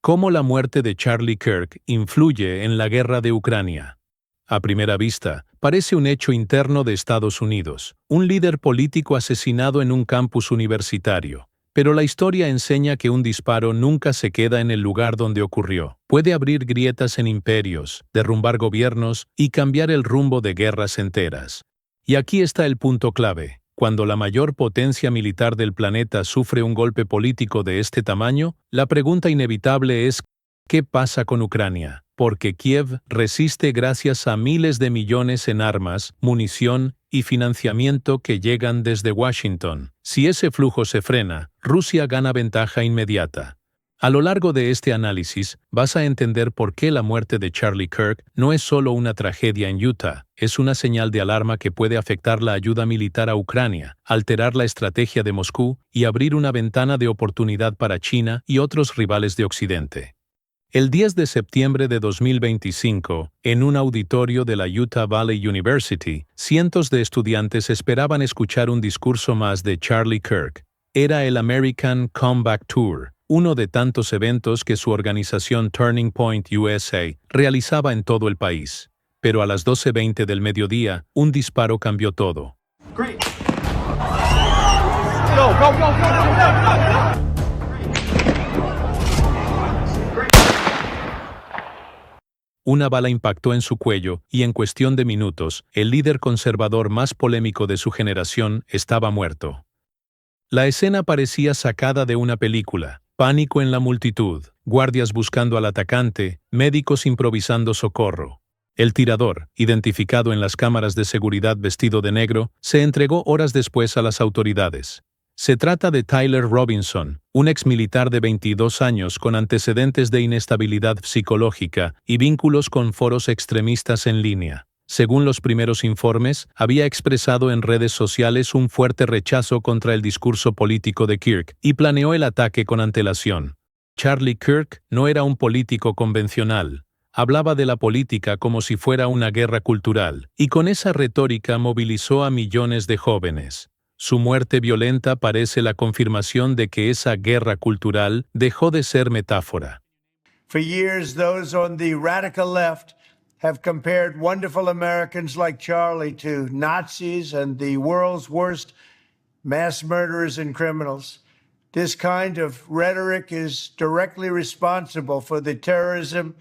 ¿Cómo la muerte de Charlie Kirk influye en la guerra de Ucrania? A primera vista, parece un hecho interno de Estados Unidos, un líder político asesinado en un campus universitario. Pero la historia enseña que un disparo nunca se queda en el lugar donde ocurrió. Puede abrir grietas en imperios, derrumbar gobiernos y cambiar el rumbo de guerras enteras. Y aquí está el punto clave. Cuando la mayor potencia militar del planeta sufre un golpe político de este tamaño, la pregunta inevitable es: ¿qué pasa con Ucrania? Porque Kiev resiste gracias a miles de millones en armas, munición y financiamiento que llegan desde Washington. Si ese flujo se frena, Rusia gana ventaja inmediata. A lo largo de este análisis, vas a entender por qué la muerte de Charlie Kirk no es solo una tragedia en Utah, es una señal de alarma que puede afectar la ayuda militar a Ucrania, alterar la estrategia de Moscú y abrir una ventana de oportunidad para China y otros rivales de Occidente. El 10 de septiembre de 2025, en un auditorio de la Utah Valley University, cientos de estudiantes esperaban escuchar un discurso más de Charlie Kirk. Era el American Comeback Tour, uno de tantos eventos que su organización Turning Point USA realizaba en todo el país. Pero a las 12:20 del mediodía, un disparo cambió todo. Great. Go, go, go, go, go, go. Una bala impactó en su cuello y en cuestión de minutos, el líder conservador más polémico de su generación estaba muerto. La escena parecía sacada de una película: pánico en la multitud, guardias buscando al atacante, médicos improvisando socorro. El tirador, identificado en las cámaras de seguridad vestido de negro, se entregó horas después a las autoridades. Se trata de Tyler Robinson, un exmilitar de 22 años con antecedentes de inestabilidad psicológica y vínculos con foros extremistas en línea. Según los primeros informes, había expresado en redes sociales un fuerte rechazo contra el discurso político de Kirk y planeó el ataque con antelación. Charlie Kirk no era un político convencional. Hablaba de la política como si fuera una guerra cultural, y con esa retórica movilizó a millones de jóvenes. Su muerte violenta parece la confirmación de que esa guerra cultural dejó de ser metáfora. For years, those on the radical left have compared wonderful Americans like Charlie to Nazis and the world's worst mass murderers and criminals. This kind of rhetoric is directly responsible for the terrorism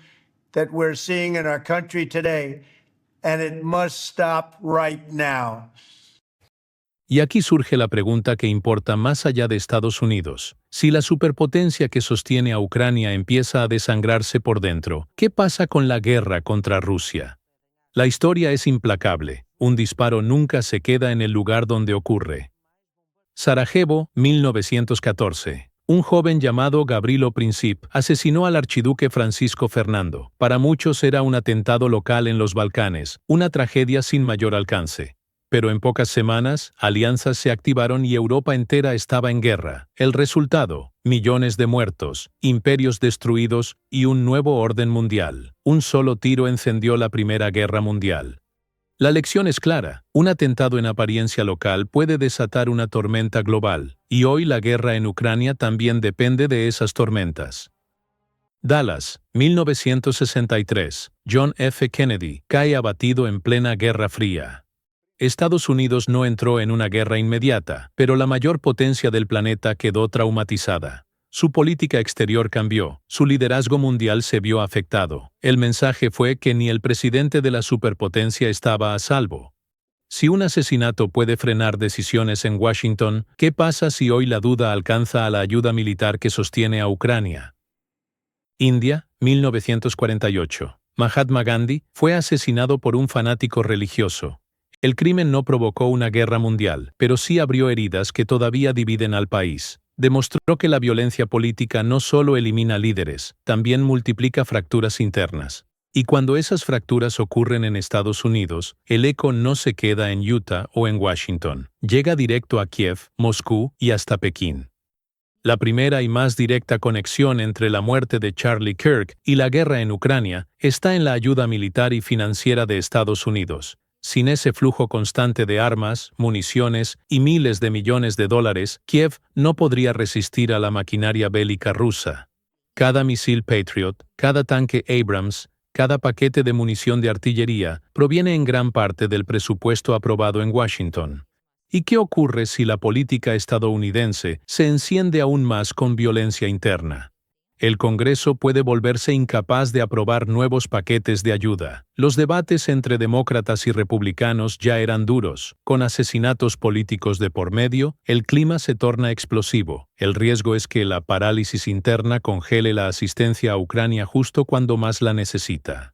that we're seeing in our country today, and it must stop right now. Y aquí surge la pregunta que importa más allá de Estados Unidos. Si la superpotencia que sostiene a Ucrania empieza a desangrarse por dentro, ¿qué pasa con la guerra contra Rusia? La historia es implacable. Un disparo nunca se queda en el lugar donde ocurre. Sarajevo, 1914. Un joven llamado Gavrilo Princip asesinó al archiduque Francisco Fernando. Para muchos era un atentado local en los Balcanes, una tragedia sin mayor alcance. Pero en pocas semanas, alianzas se activaron y Europa entera estaba en guerra. El resultado: millones de muertos, imperios destruidos y un nuevo orden mundial. Un solo tiro encendió la Primera Guerra Mundial. La lección es clara: un atentado en apariencia local puede desatar una tormenta global, y hoy la guerra en Ucrania también depende de esas tormentas. Dallas, 1963. John F. Kennedy cae abatido en plena Guerra Fría. Estados Unidos no entró en una guerra inmediata, pero la mayor potencia del planeta quedó traumatizada. Su política exterior cambió, su liderazgo mundial se vio afectado. El mensaje fue que ni el presidente de la superpotencia estaba a salvo. Si un asesinato puede frenar decisiones en Washington, ¿qué pasa si hoy la duda alcanza a la ayuda militar que sostiene a Ucrania? India, 1948. Mahatma Gandhi fue asesinado por un fanático religioso. El crimen no provocó una guerra mundial, pero sí abrió heridas que todavía dividen al país. Demostró que la violencia política no solo elimina líderes, también multiplica fracturas internas. Y cuando esas fracturas ocurren en Estados Unidos, el eco no se queda en Utah o en Washington. Llega directo a Kiev, Moscú y hasta Pekín. La primera y más directa conexión entre la muerte de Charlie Kirk y la guerra en Ucrania está en la ayuda militar y financiera de Estados Unidos. Sin ese flujo constante de armas, municiones y miles de millones de dólares, Kiev no podría resistir a la maquinaria bélica rusa. Cada misil Patriot, cada tanque Abrams, cada paquete de munición de artillería proviene en gran parte del presupuesto aprobado en Washington. ¿Y qué ocurre si la política estadounidense se enciende aún más con violencia interna? El Congreso puede volverse incapaz de aprobar nuevos paquetes de ayuda. Los debates entre demócratas y republicanos ya eran duros. Con asesinatos políticos de por medio, el clima se torna explosivo. El riesgo es que la parálisis interna congele la asistencia a Ucrania justo cuando más la necesita.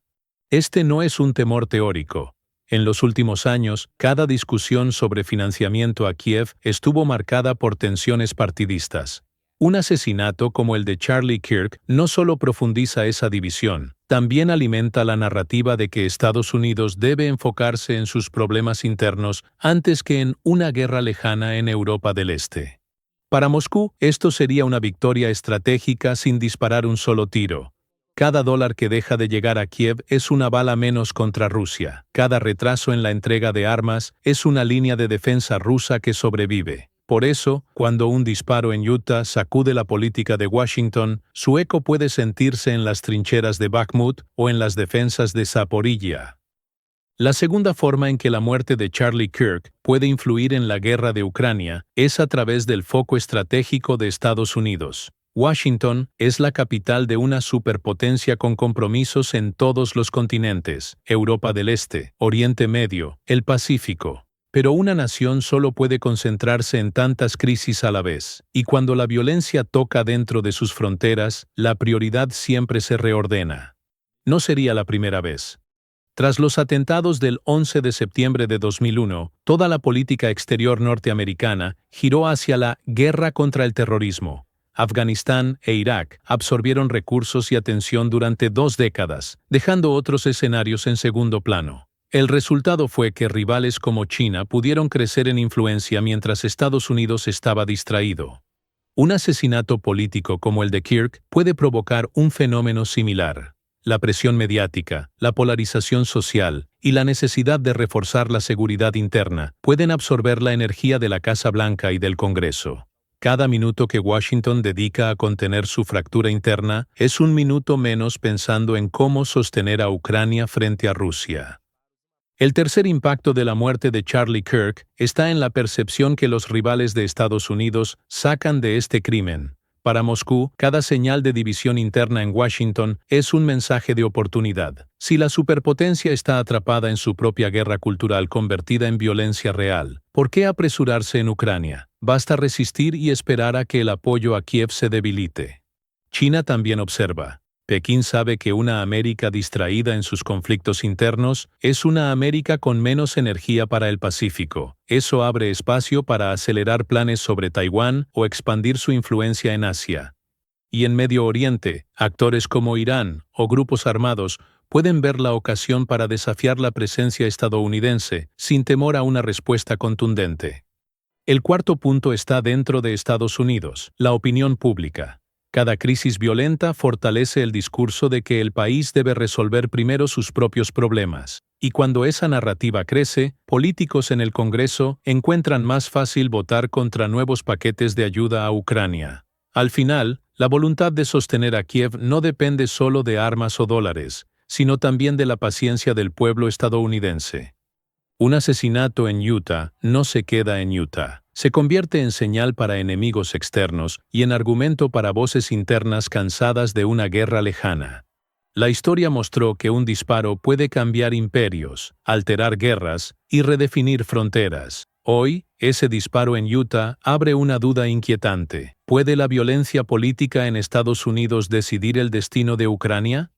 Este no es un temor teórico. En los últimos años, cada discusión sobre financiamiento a Kiev estuvo marcada por tensiones partidistas. Un asesinato como el de Charlie Kirk no solo profundiza esa división, también alimenta la narrativa de que Estados Unidos debe enfocarse en sus problemas internos antes que en una guerra lejana en Europa del Este. Para Moscú, esto sería una victoria estratégica sin disparar un solo tiro. Cada dólar que deja de llegar a Kiev es una bala menos contra Rusia. Cada retraso en la entrega de armas es una línea de defensa rusa que sobrevive. Por eso, cuando un disparo en Utah sacude la política de Washington, su eco puede sentirse en las trincheras de Bakhmut o en las defensas de Zaporilla. La segunda forma en que la muerte de Charlie Kirk puede influir en la guerra de Ucrania es a través del foco estratégico de Estados Unidos. Washington es la capital de una superpotencia con compromisos en todos los continentes: Europa del Este, Oriente Medio, el Pacífico. Pero una nación solo puede concentrarse en tantas crisis a la vez, y cuando la violencia toca dentro de sus fronteras, la prioridad siempre se reordena. No sería la primera vez. Tras los atentados del 11 de septiembre de 2001, toda la política exterior norteamericana giró hacia la guerra contra el terrorismo. Afganistán e Irak absorbieron recursos y atención durante 2 décadas, dejando otros escenarios en segundo plano. El resultado fue que rivales como China pudieron crecer en influencia mientras Estados Unidos estaba distraído. Un asesinato político como el de Kirk puede provocar un fenómeno similar. La presión mediática, la polarización social y la necesidad de reforzar la seguridad interna pueden absorber la energía de la Casa Blanca y del Congreso. Cada minuto que Washington dedica a contener su fractura interna es un minuto menos pensando en cómo sostener a Ucrania frente a Rusia. El tercer impacto de la muerte de Charlie Kirk está en la percepción que los rivales de Estados Unidos sacan de este crimen. Para Moscú, cada señal de división interna en Washington es un mensaje de oportunidad. Si la superpotencia está atrapada en su propia guerra cultural convertida en violencia real, ¿por qué apresurarse en Ucrania? Basta resistir y esperar a que el apoyo a Kiev se debilite. China también observa. Pekín sabe que una América distraída en sus conflictos internos es una América con menos energía para el Pacífico. Eso abre espacio para acelerar planes sobre Taiwán o expandir su influencia en Asia. Y en Medio Oriente, actores como Irán o grupos armados pueden ver la ocasión para desafiar la presencia estadounidense sin temor a una respuesta contundente. El cuarto punto está dentro de Estados Unidos, la opinión pública. Cada crisis violenta fortalece el discurso de que el país debe resolver primero sus propios problemas. Y cuando esa narrativa crece, políticos en el Congreso encuentran más fácil votar contra nuevos paquetes de ayuda a Ucrania. Al final, la voluntad de sostener a Kiev no depende solo de armas o dólares, sino también de la paciencia del pueblo estadounidense. Un asesinato en Utah no se queda en Utah. Se convierte en señal para enemigos externos y en argumento para voces internas cansadas de una guerra lejana. La historia mostró que un disparo puede cambiar imperios, alterar guerras y redefinir fronteras. Hoy, ese disparo en Utah abre una duda inquietante. ¿Puede la violencia política en Estados Unidos decidir el destino de Ucrania?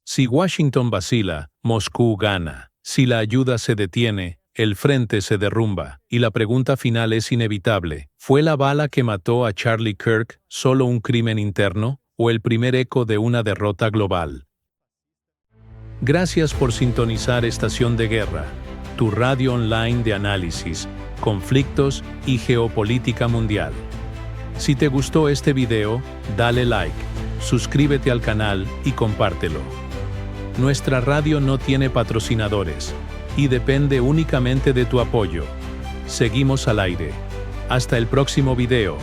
Si Washington vacila, Moscú gana. Si la ayuda se detiene, el frente se derrumba, y la pregunta final es inevitable. ¿Fue la bala que mató a Charlie Kirk solo un crimen interno, o el primer eco de una derrota global? Gracias por sintonizar Estación de Guerra, tu radio online de análisis, conflictos y geopolítica mundial. Si te gustó este video, dale like, suscríbete al canal y compártelo. Nuestra radio no tiene patrocinadores y depende únicamente de tu apoyo. Seguimos al aire. Hasta el próximo video.